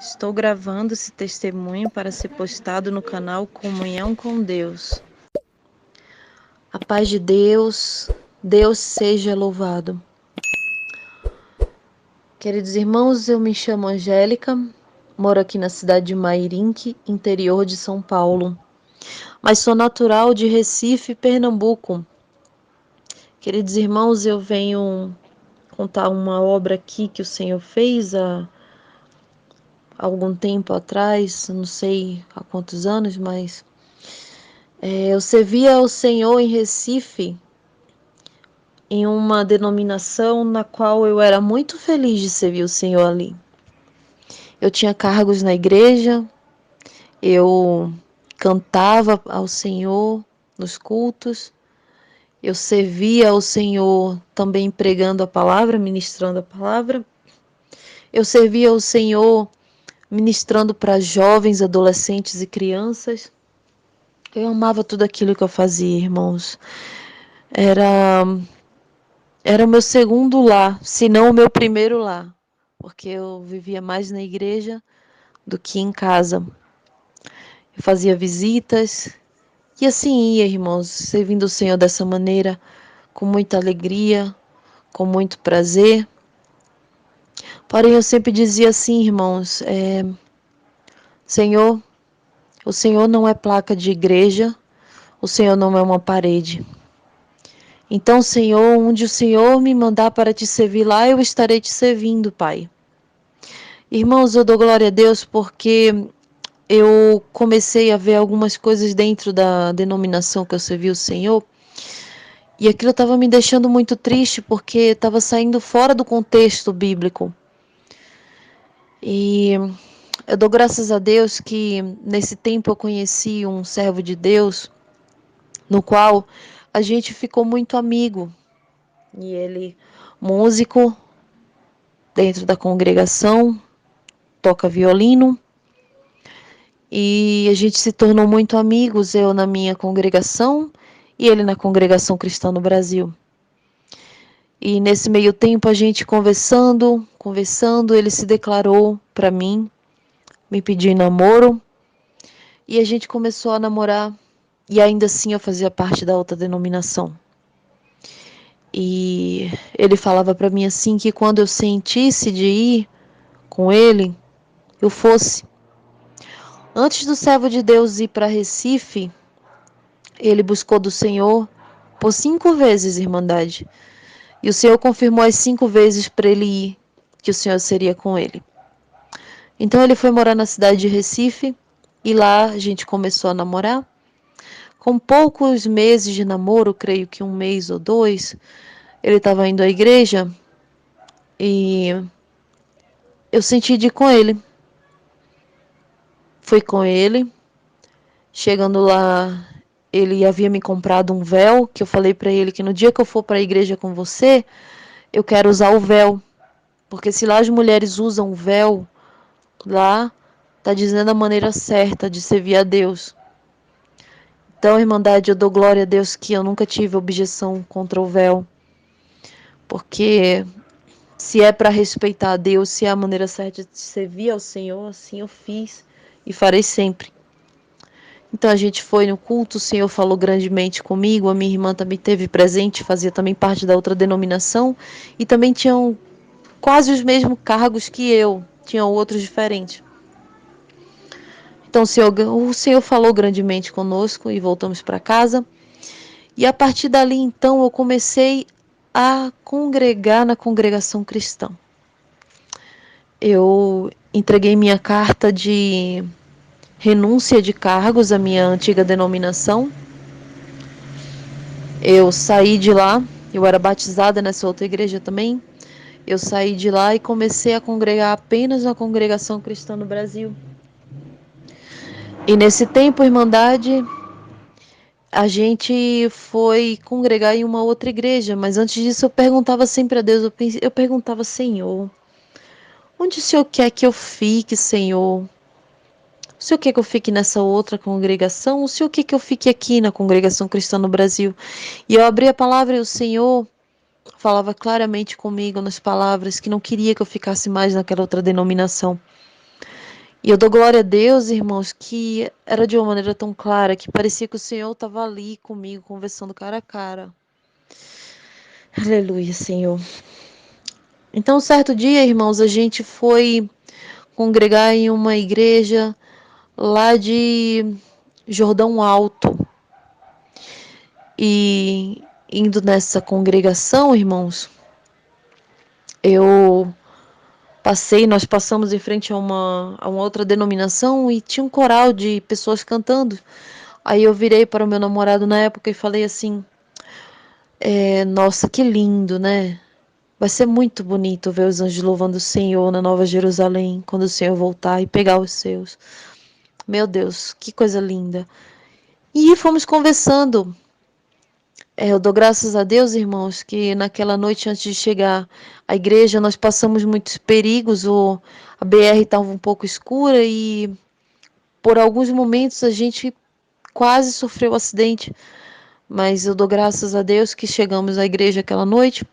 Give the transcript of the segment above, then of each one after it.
Estou gravando esse testemunho para ser postado no canal Comunhão com Deus. A paz de Deus, Deus seja louvado. Queridos irmãos, eu me chamo Angélica, moro aqui na cidade de Mairinque, interior de São Paulo, mas sou natural de Recife, Pernambuco. Queridos irmãos, eu venho contar uma obra aqui que o Senhor fez há algum tempo atrás, não sei há quantos anos, mas eu servia ao Senhor em Recife, em uma denominação na qual eu era muito feliz de servir o Senhor ali. Eu tinha cargos na igreja, eu cantava ao Senhor nos cultos, eu servia ao Senhor também pregando a palavra, ministrando a palavra. Eu servia ao Senhor ministrando para jovens, adolescentes e crianças. Eu amava tudo aquilo que eu fazia, irmãos. Era o meu segundo lar, se não o meu primeiro lar, porque eu vivia mais na igreja do que em casa. Eu fazia visitas e assim ia, irmãos, servindo o Senhor dessa maneira, com muita alegria, com muito prazer. Porém, eu sempre dizia assim, irmãos, Senhor, o Senhor não é placa de igreja, o Senhor não é uma parede. Então, Senhor, onde o Senhor me mandar para te servir lá, eu estarei te servindo, Pai. Irmãos, eu dou glória a Deus porque eu comecei a ver algumas coisas dentro da denominação que eu servi o Senhor, e aquilo estava me deixando muito triste porque estava saindo fora do contexto bíblico. E eu dou graças a Deus que nesse tempo eu conheci um servo de Deus, no qual a gente ficou muito amigo. E ele, músico dentro da congregação, toca violino. E a gente se tornou muito amigos, eu na minha congregação e ele na congregação cristã no Brasil. E nesse meio tempo a gente conversando, ele se declarou para mim, me pediu em namoro e a gente começou a namorar e ainda assim eu fazia parte da outra denominação. E ele falava para mim assim que quando eu sentisse de ir com ele, eu fosse. Antes do servo de Deus ir para Recife, ele buscou do Senhor por 5 vezes, Irmandade. E o Senhor confirmou as 5 vezes para ele ir, que o Senhor seria com ele. Então ele foi morar na cidade de Recife e lá a gente começou a namorar. Com poucos meses de namoro, creio que 1 mês ou 2, ele estava indo à igreja e eu senti de ir com ele. Fui com ele. Chegando lá, ele havia me comprado um véu, que eu falei para ele que no dia que eu for para a igreja com você, eu quero usar o véu. Porque se lá as mulheres usam o véu, lá tá dizendo a maneira certa de servir a Deus. Então, Irmandade, eu dou glória a Deus que eu nunca tive objeção contra o véu. Porque se é para respeitar a Deus, se é a maneira certa de servir ao Senhor, assim eu fiz e farei sempre. Então a gente foi no culto, o Senhor falou grandemente comigo, a minha irmã também teve presente, fazia também parte da outra denominação e também tinham quase os mesmos cargos que eu, tinham outros diferentes. Então o Senhor falou grandemente conosco e voltamos para casa. E a partir dali, então, eu comecei a congregar na congregação cristã. Eu entreguei minha carta de renúncia de cargos à minha antiga denominação. Eu saí de lá, eu era batizada nessa outra igreja também. Eu saí de lá e comecei a congregar apenas na congregação cristã no Brasil. E nesse tempo, Irmandade, a gente foi congregar em uma outra igreja, mas antes disso eu perguntava sempre a Deus, eu perguntava, Senhor, onde o Senhor quer que eu fique, Senhor? O Senhor quer que eu fique nessa outra congregação? O Senhor quer que eu fique aqui na congregação cristã no Brasil? E eu abri a palavra e o Senhor falava claramente comigo nas palavras que não queria que eu ficasse mais naquela outra denominação. E eu dou glória a Deus, irmãos, que era de uma maneira tão clara que parecia que o Senhor estava ali comigo, conversando cara a cara. Aleluia, Senhor. Então, certo dia, irmãos, a gente foi congregar em uma igreja lá de Jordão Alto. E indo nessa congregação, irmãos, nós passamos em frente a uma outra denominação e tinha um coral de pessoas cantando. Aí eu virei para o meu namorado na época e falei assim: nossa, que lindo, né? Vai ser muito bonito ver os anjos louvando o Senhor na Nova Jerusalém quando o Senhor voltar e pegar os seus. Meu Deus, que coisa linda. E fomos conversando. Eu dou graças a Deus, irmãos, que naquela noite antes de chegar à igreja nós passamos muitos perigos. A BR estava um pouco escura e por alguns momentos a gente quase sofreu um acidente. Mas eu dou graças a Deus que chegamos à igreja aquela noite.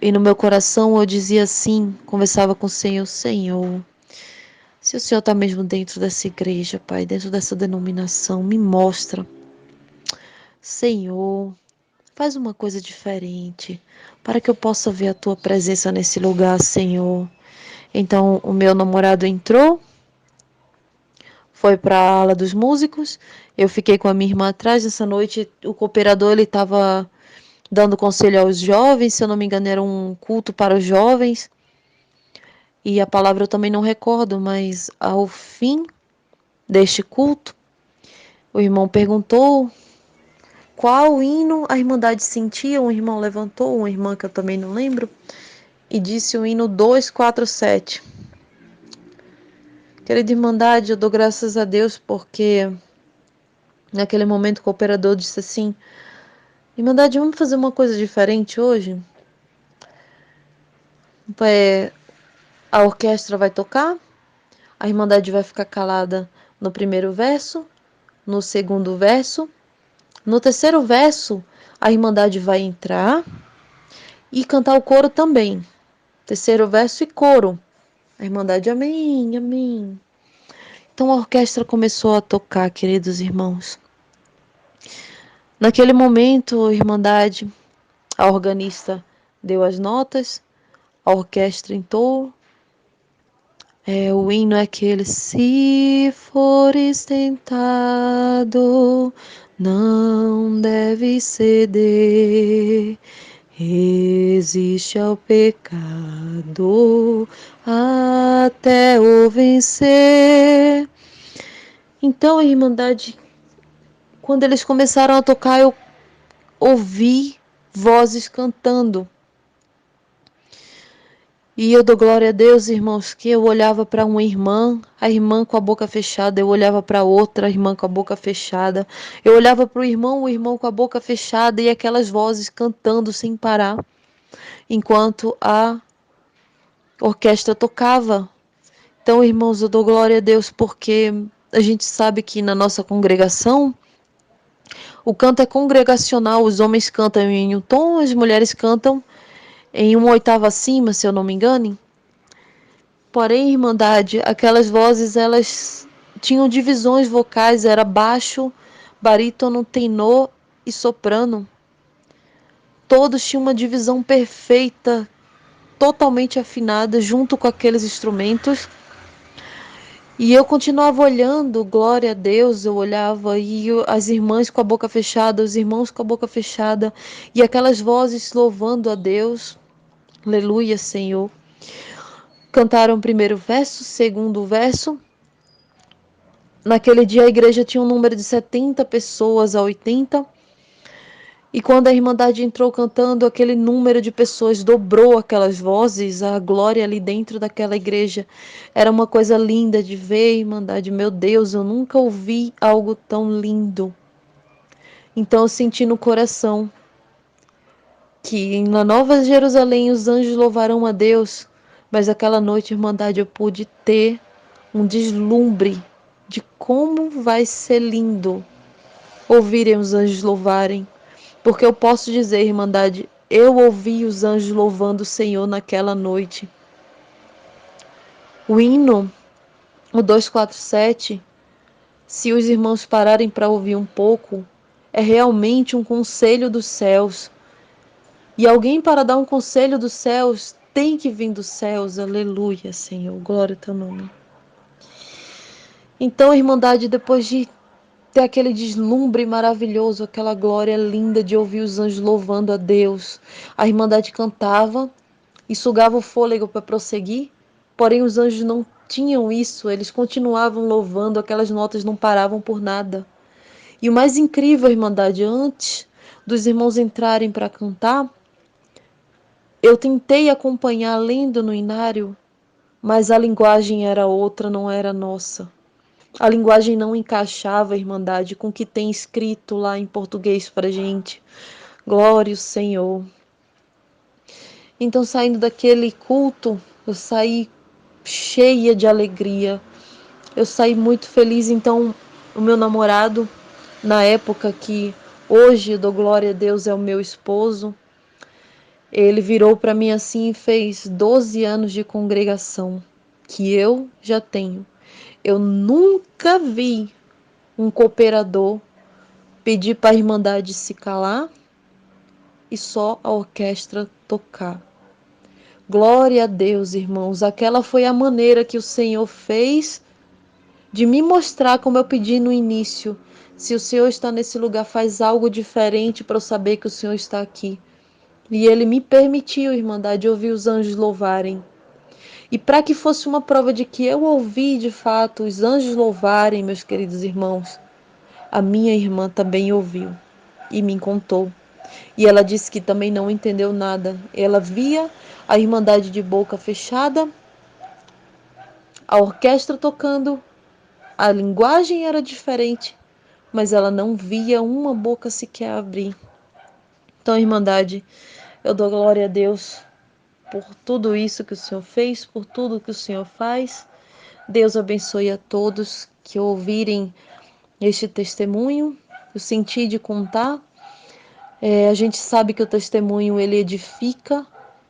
E no meu coração eu dizia assim, conversava com o Senhor: Senhor, se o Senhor está mesmo dentro dessa igreja, Pai, dentro dessa denominação, me mostra. Senhor, faz uma coisa diferente, para que eu possa ver a Tua presença nesse lugar, Senhor. Então o meu namorado entrou, foi para a ala dos músicos, eu fiquei com a minha irmã atrás. Essa noite o cooperador ele estava dando conselho aos jovens, se eu não me engano era um culto para os jovens. E a palavra eu também não recordo, mas ao fim deste culto, o irmão perguntou qual hino a Irmandade sentia. Um irmão levantou, uma irmã que eu também não lembro, e disse o hino 247. Querida Irmandade, eu dou graças a Deus porque naquele momento o cooperador disse assim: Irmandade, vamos fazer uma coisa diferente hoje? A orquestra vai tocar, a Irmandade vai ficar calada no primeiro verso, no segundo verso. No terceiro verso, a Irmandade vai entrar e cantar o coro também. Terceiro verso e coro. A Irmandade, amém, amém. Então a orquestra começou a tocar, queridos irmãos. Naquele momento, a Irmandade, a organista deu as notas, a orquestra entrou. O hino é aquele: se fores tentado, não deve ceder. Resiste ao pecado até o vencer. Então, a Irmandade, quando eles começaram a tocar, eu ouvi vozes cantando. E eu dou glória a Deus, irmãos, que eu olhava para uma irmã, a irmã com a boca fechada, eu olhava para outra, a irmã com a boca fechada. Eu olhava para o irmão com a boca fechada e aquelas vozes cantando sem parar, enquanto a orquestra tocava. Então, irmãos, eu dou glória a Deus porque a gente sabe que na nossa congregação o canto é congregacional, os homens cantam em um tom, as mulheres cantam em uma oitava acima, se eu não me engano. Porém, Irmandade, aquelas vozes, elas tinham divisões vocais, era baixo, barítono, tenor e soprano. Todos tinham uma divisão perfeita, totalmente afinada, junto com aqueles instrumentos. E eu continuava olhando, glória a Deus, eu olhava e as irmãs com a boca fechada, os irmãos com a boca fechada, e aquelas vozes louvando a Deus. Aleluia, Senhor. Cantaram o primeiro verso, segundo verso. Naquele dia a igreja tinha um número de 70 pessoas a 80. E quando a Irmandade entrou cantando, aquele número de pessoas dobrou aquelas vozes, a glória ali dentro daquela igreja. Era uma coisa linda de ver, Irmandade. Meu Deus, eu nunca ouvi algo tão lindo. Então eu senti no coração que na Nova Jerusalém os anjos louvarão a Deus, mas aquela noite, Irmandade, eu pude ter um deslumbre de como vai ser lindo ouvirem os anjos louvarem. Porque eu posso dizer, Irmandade, eu ouvi os anjos louvando o Senhor naquela noite. O hino O 247, se os irmãos pararem para ouvir um pouco, é realmente um conselho dos céus. E alguém para dar um conselho dos céus tem que vir dos céus. Aleluia, Senhor. Glória ao teu nome. Então, Irmandade, depois de ter aquele deslumbre maravilhoso, aquela glória linda de ouvir os anjos louvando a Deus, a Irmandade cantava e sugava o fôlego para prosseguir, porém os anjos não tinham isso, eles continuavam louvando, aquelas notas não paravam por nada. E o mais incrível, Irmandade, antes dos irmãos entrarem para cantar, eu tentei acompanhar lendo no inário, mas a linguagem era outra, não era nossa. A linguagem não encaixava, Irmandade, com o que tem escrito lá em português para gente. Glória ao Senhor. Então, saindo daquele culto, eu saí cheia de alegria. Eu saí muito feliz. Então, o meu namorado, na época que hoje eu dou glória a Deus, é o meu esposo, ele virou para mim assim e fez 12 anos de congregação, que eu já tenho. Eu nunca vi um cooperador pedir para a Irmandade se calar e só a orquestra tocar. Glória a Deus, irmãos. Aquela foi a maneira que o Senhor fez de me mostrar, como eu pedi no início. Se o Senhor está nesse lugar, faz algo diferente para eu saber que o Senhor está aqui. E Ele me permitiu, Irmandade, ouvir os anjos louvarem. E para que fosse uma prova de que eu ouvi de fato os anjos louvarem, meus queridos irmãos, a minha irmã também ouviu e me contou. E ela disse que também não entendeu nada. Ela via a Irmandade de boca fechada, a orquestra tocando, a linguagem era diferente, mas ela não via uma boca sequer abrir. Então, Irmandade, eu dou glória a Deus por tudo isso que o Senhor fez, por tudo que o Senhor faz. Deus abençoe a todos que ouvirem este testemunho. Eu senti de contar. A gente sabe que o testemunho ele edifica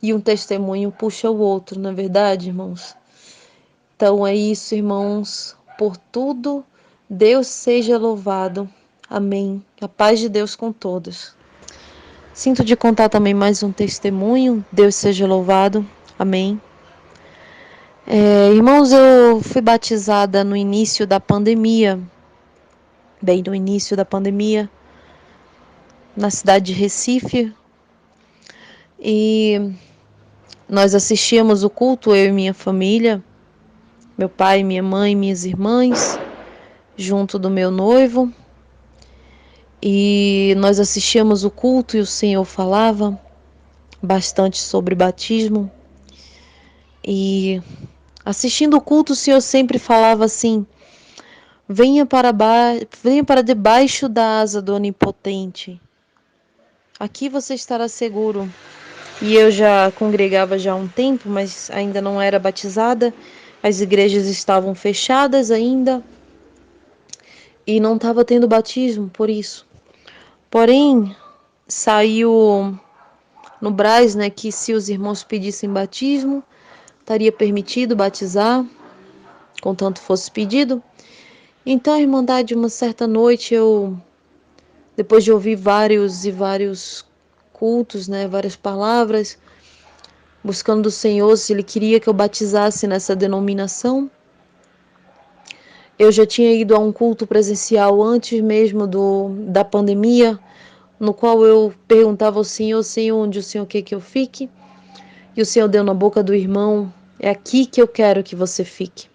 e um testemunho puxa o outro, não é verdade, irmãos? Então é isso, irmãos. Por tudo, Deus seja louvado. Amém. A paz de Deus com todos. Sinto de contar também mais um testemunho. Deus seja louvado. Amém. Irmãos, eu fui batizada no início da pandemia, bem no início da pandemia, na cidade de Recife. E nós assistíamos o culto, eu e minha família, meu pai, minha mãe, minhas irmãs, junto do meu noivo. E nós assistíamos o culto e o Senhor falava bastante sobre batismo. E assistindo o culto, o Senhor sempre falava assim: venha para debaixo da asa do Onipotente. Aqui você estará seguro. E eu já congregava já há um tempo, mas ainda não era batizada. As igrejas estavam fechadas ainda e não estava tendo batismo por isso. Porém, saiu no Brás, né, que se os irmãos pedissem batismo, estaria permitido batizar, contanto fosse pedido. Então, a Irmandade, uma certa noite, depois de ouvir vários cultos, né, várias palavras, buscando do Senhor se Ele queria que eu batizasse nessa denominação. Eu já tinha ido a um culto presencial antes mesmo da pandemia, no qual eu perguntava ao Senhor, Senhor, onde o Senhor quer que eu fique? E o Senhor deu na boca do irmão, é aqui que eu quero que você fique.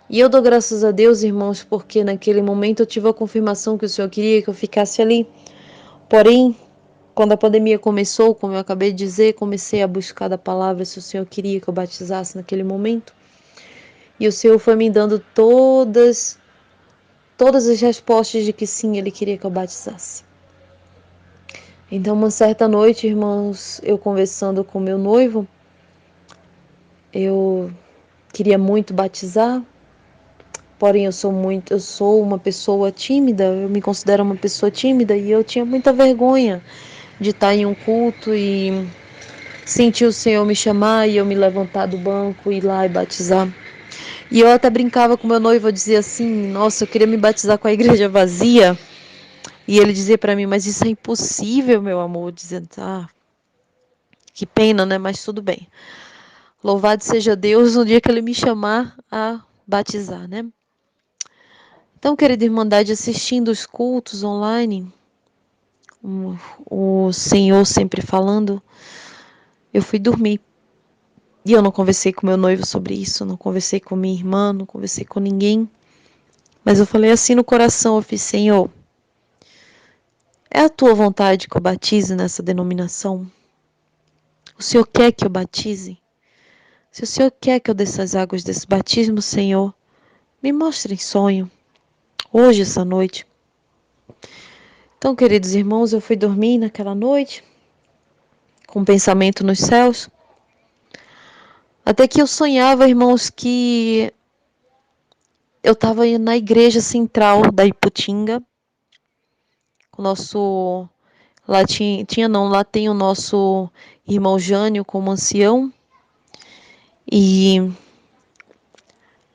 E eu dou graças a Deus, irmãos, porque naquele momento eu tive a confirmação que o Senhor queria que eu ficasse ali. Porém, quando a pandemia começou, como eu acabei de dizer, comecei a buscar da palavra se o Senhor queria que eu batizasse naquele momento. E o Senhor foi me dando todas as respostas de que sim, Ele queria que eu batizasse. Então, uma certa noite, irmãos, eu conversando com meu noivo, eu queria muito batizar, porém eu sou uma pessoa tímida, eu me considero uma pessoa tímida e eu tinha muita vergonha de estar em um culto e sentir o Senhor me chamar e eu me levantar do banco, ir lá e batizar. E eu até brincava com meu noivo, eu dizia assim, nossa, eu queria me batizar com a igreja vazia. E ele dizia para mim, mas isso é impossível, meu amor. Dizendo, que pena, né? Mas tudo bem. Louvado seja Deus no dia que ele me chamar a batizar, né? Então, querida Irmandade, assistindo os cultos online, o Senhor sempre falando, eu fui dormir. E eu não conversei com meu noivo sobre isso, não conversei com minha irmã, não conversei com ninguém. Mas eu falei assim no coração, eu fiz, Senhor, é a tua vontade que eu batize nessa denominação? O Senhor quer que eu batize? Se o Senhor quer que eu desça as águas desse batismo, Senhor, me mostre em sonho, hoje, essa noite. Então, queridos irmãos, eu fui dormir naquela noite, com um pensamento nos céus, até que eu sonhava, irmãos, que eu estava na igreja central da Iputinga, o nosso, lá tem o nosso irmão Jânio como ancião, e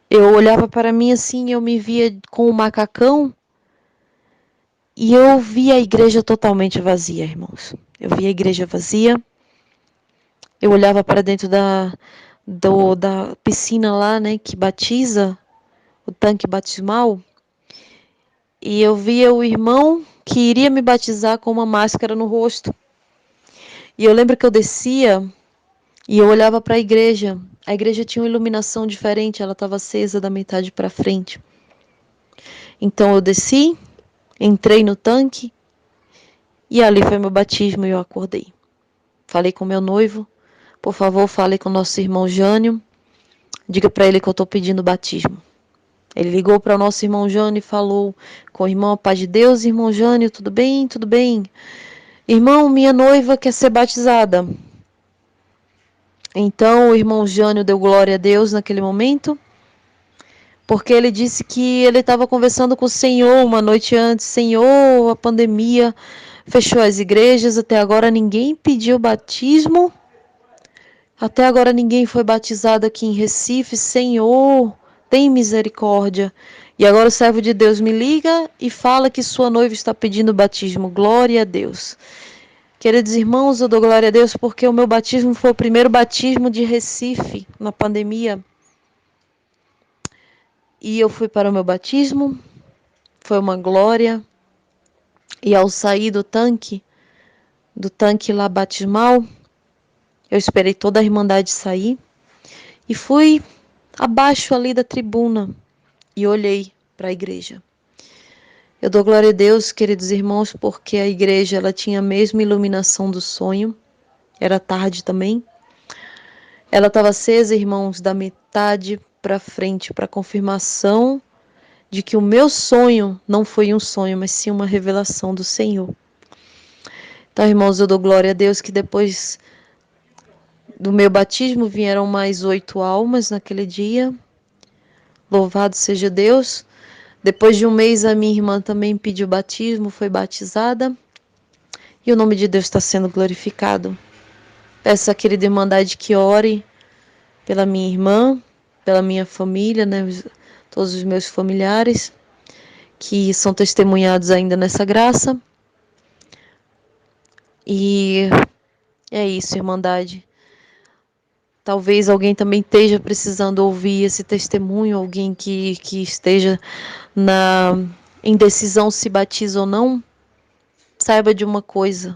eu olhava para mim assim, eu me via com o macacão, e eu via a igreja totalmente vazia, irmãos. Eu via a igreja vazia. Eu olhava para dentro da piscina lá, né, que batiza, o tanque batismal. E eu via o irmão que iria me batizar com uma máscara no rosto. E eu lembro que eu descia e eu olhava para a igreja. A igreja tinha uma iluminação diferente, ela estava acesa da metade para frente. Então eu desci, entrei no tanque e ali foi meu batismo e eu acordei. Falei com meu noivo, por favor, fale com o nosso irmão Jânio, diga para ele que eu estou pedindo batismo. Ele ligou para o nosso irmão Jânio e falou com o irmão, paz de Deus, irmão Jânio, tudo bem? Tudo bem? Irmão, minha noiva quer ser batizada. Então o irmão Jânio deu glória a Deus naquele momento, porque ele disse que ele estava conversando com o Senhor uma noite antes. Senhor, a pandemia fechou as igrejas, até agora ninguém pediu batismo. Até agora ninguém foi batizado aqui em Recife. Senhor, tem misericórdia. E agora o servo de Deus me liga e fala que sua noiva está pedindo batismo. Glória a Deus. Queridos irmãos, eu dou glória a Deus porque o meu batismo foi o primeiro batismo de Recife na pandemia. E eu fui para o meu batismo, foi uma glória. E ao sair do tanque lá batismal, eu esperei toda a Irmandade sair e fui abaixo ali da tribuna e olhei para a igreja. Eu dou glória a Deus, queridos irmãos, porque a igreja ela tinha a mesma iluminação do sonho. Era tarde também. Ela estava acesa, irmãos, da metade para frente, para confirmação de que o meu sonho não foi um sonho, mas sim uma revelação do Senhor. Então, irmãos, eu dou glória a Deus que depois do meu batismo vieram mais 8 almas naquele dia. Louvado seja Deus. Depois de um mês, a minha irmã também pediu batismo, foi batizada. E o nome de Deus está sendo glorificado. Peço à querida Irmandade que ore pela minha irmã, pela minha família, né? Todos os meus familiares que são testemunhados ainda nessa graça. E é isso, Irmandade. Talvez alguém também esteja precisando ouvir esse testemunho, alguém que esteja na indecisão se batiza ou não. Saiba de uma coisa: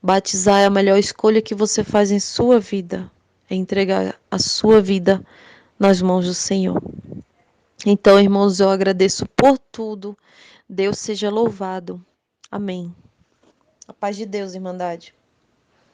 batizar é a melhor escolha que você faz em sua vida, é entregar a sua vida nas mãos do Senhor. Então, irmãos, eu agradeço por tudo. Deus seja louvado. Amém. A paz de Deus, Irmandade.